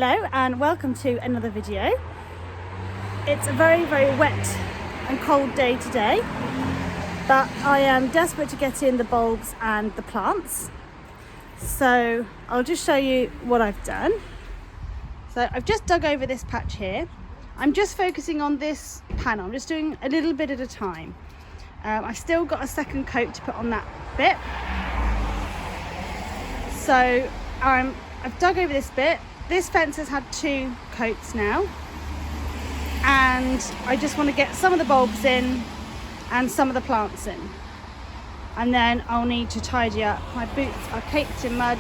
Hello and welcome to another video. It's a very wet and cold day today, but I am desperate to get in the bulbs and the plants. So I'll just show you what I've done. So I've just dug over this patch here. I'm just focusing on this panel. I'm just doing a little bit at a time. I've still got a second coat to put on that bit. So I've dug over this bit. This fence has had 2 coats now, and I just want to get some of the bulbs in and some of the plants in, and then I'll need to tidy up. My boots are caked in mud.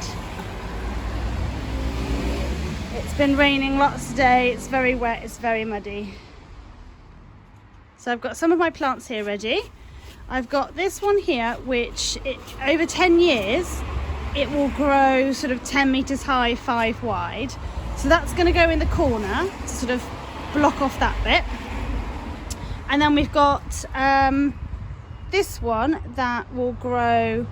It's been raining lots today. It's very wet, it's very muddy. So I've got some of my plants here ready. I've got this one here, which over 10 years it will grow sort of 10 meters high, 5 wide. So that's going to go in the corner to sort of block off that bit. And then we've got this one that will grow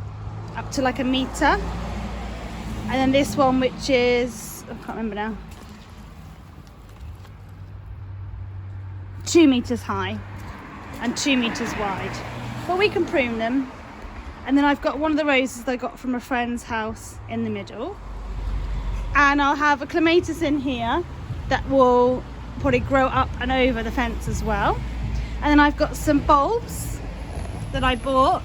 up to like 1 meter. And then this one, which is, I can't remember now, 2 meters high and 2 meters wide. But we can prune them. And then I've got one of the roses that I got from a friend's house in the middle. And I'll have a clematis in here that will probably grow up and over the fence as well. And then I've got some bulbs that I bought,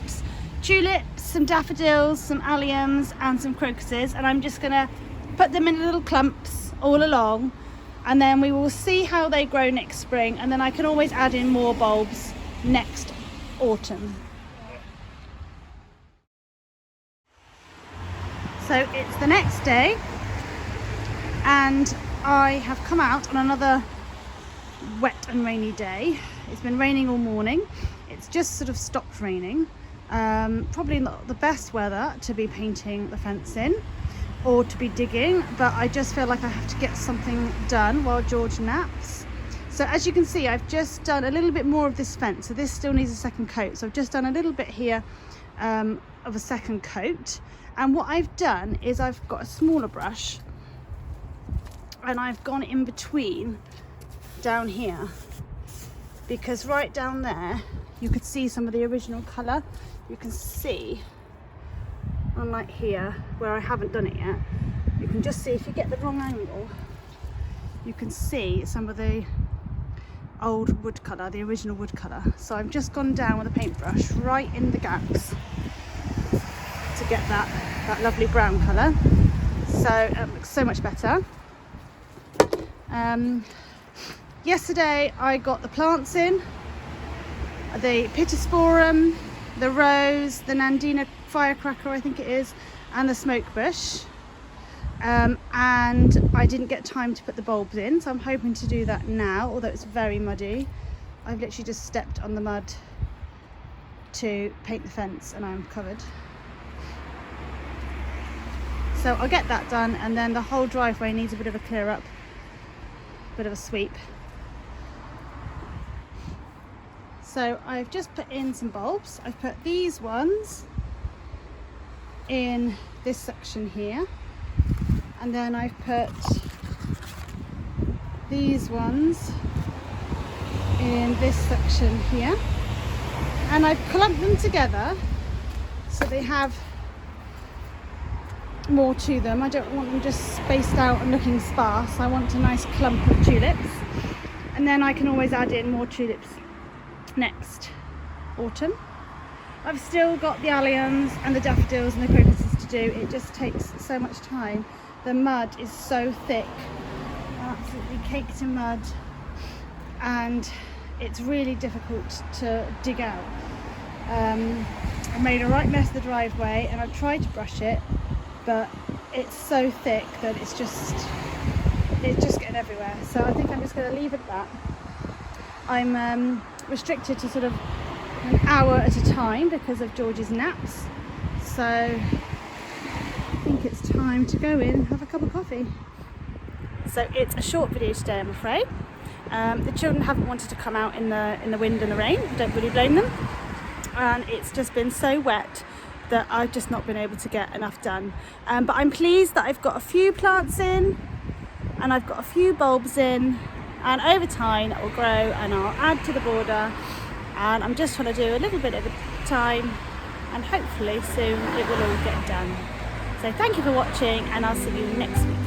tulips, some daffodils, some alliums and some crocuses. And I'm just gonna put them in little clumps all along. And then we will see how they grow next spring. And then I can always add in more bulbs next autumn. So it's the next day and I have come out on another wet and rainy day. It's been raining all morning. It's just sort of stopped raining. Probably not the best weather to be painting the fence in or to be digging, but I just feel like I have to get something done while George naps. So as you can see, I've just done a little bit more of this fence. So this still needs a second coat. So I've just done a little bit here of a second coat. And what I've done is I've got a smaller brush and I've gone in between down here, because right down there you could see some of the original colour. You can see, unlike here where I haven't done it yet, you can just see, if you get the wrong angle, you can see some of the old wood colour, the original wood colour. So I've just gone down with a paintbrush right in the gaps to get that lovely brown colour. So it looks so much better. Yesterday I got the plants in, the pittosporum, the rose, the Nandina firecracker I think it is, and the smoke bush, and I didn't get time to put the bulbs in, so I'm hoping to do that now, although it's very muddy. I've literally just stepped on the mud to paint the fence and I'm covered. So I'll get that done, and then the whole driveway needs a bit of a clear up, a bit of a sweep. So I've just put in some bulbs. I've put these ones in this section here, and then I've put these ones in this section here, and I've clumped them together so they have more to them. I don't want them just spaced out and looking sparse. I want a nice clump of tulips, and then I can always add in more tulips next autumn. I've still got the alliums and the daffodils and the crocuses to do. It just takes so much time. The mud is so thick, absolutely caked in mud, and it's really difficult to dig out. I made a right mess of the driveway and I've tried to brush it, but it's so thick that it's just getting everywhere. So I think I'm just going to leave it at that. I'm restricted to sort of an hour at a time because of George's naps, so I think it's time to go in and have a cup of coffee. So it's a short video today, I'm afraid. The children haven't wanted to come out in the wind and the rain. I don't really blame them, and it's just been so wet that I've just not been able to get enough done. But I'm pleased that I've got a few plants in. and I've got a few bulbs in, and over time that will grow and I'll add to the border, and I'm just trying to do a little bit at a time, and hopefully soon it will all get done. So thank you for watching, and I'll see you next week.